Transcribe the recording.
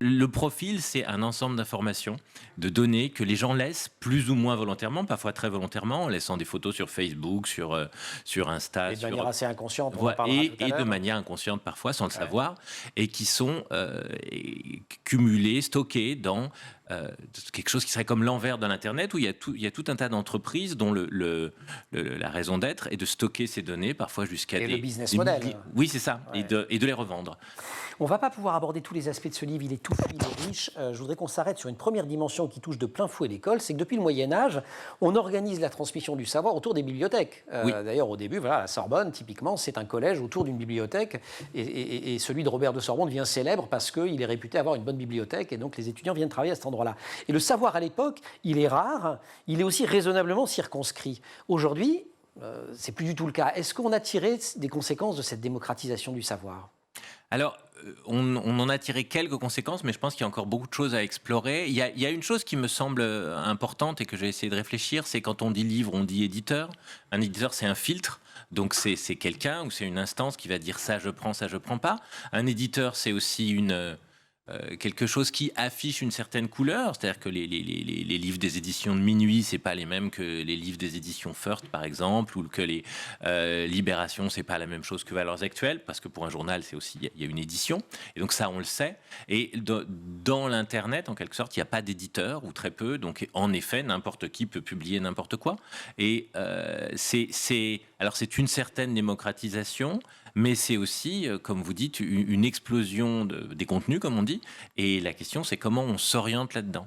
Le profil, c'est un ensemble d'informations, de données que les gens laissent plus ou moins volontairement, parfois très volontairement, en laissant des photos sur Facebook, sur Insta. Et de manière assez inconsciente, on en Voilà, parlera tout à et de l'heure. manière inconsciente parfois, sans le Ouais. savoir, et qui sont cumulés, stockés dans quelque chose qui serait comme l'envers de l'Internet, où il y a tout un tas d'entreprises dont la raison d'être est de stocker ces données, parfois jusqu'à Et des, le business des model. milliers. Oui, c'est ça, Ouais. et de les revendre. On ne va pas pouvoir aborder tous les aspects de ce livre, il est touffu, il est riche. Je voudrais qu'on s'arrête sur une première dimension qui touche de plein fouet l'école, c'est que depuis le Moyen-Âge, on organise la transmission du savoir autour des bibliothèques. Oui. D'ailleurs, au début, voilà, la Sorbonne, typiquement, c'est un collège autour d'une bibliothèque. Et celui de Robert de Sorbonne devient célèbre parce qu'il est réputé avoir une bonne bibliothèque, et donc les étudiants viennent travailler à cet endroit-là. Et le savoir, à l'époque, il est rare, il est aussi raisonnablement circonscrit. Aujourd'hui, c'est plus du tout le cas. Est-ce qu'on a tiré des conséquences de cette démocratisation du savoir ? Alors, on en a tiré quelques conséquences, mais je pense qu'il y a encore beaucoup de choses à explorer. Il y a une chose qui me semble importante et que j'ai essayé de réfléchir, c'est quand on dit livre, on dit éditeur. Un éditeur, c'est un filtre. Donc c'est quelqu'un ou c'est une instance qui va dire ça je prends pas. Un éditeur, c'est aussi quelque chose qui affiche une certaine couleur, c'est-à-dire que les livres des éditions de Minuit, c'est pas les mêmes que les livres des éditions Furth, par exemple, ou que les Libération, c'est pas la même chose que Valeurs Actuelles, parce que pour un journal, c'est aussi il y a une édition, et donc ça, on le sait. Et dans l'internet, en quelque sorte, il n'y a pas d'éditeur ou très peu, donc en effet, n'importe qui peut publier n'importe quoi. Et alors c'est une certaine démocratisation, mais c'est aussi, comme vous dites, une explosion des contenus, comme on dit. Et la question, c'est comment on s'oriente là-dedans.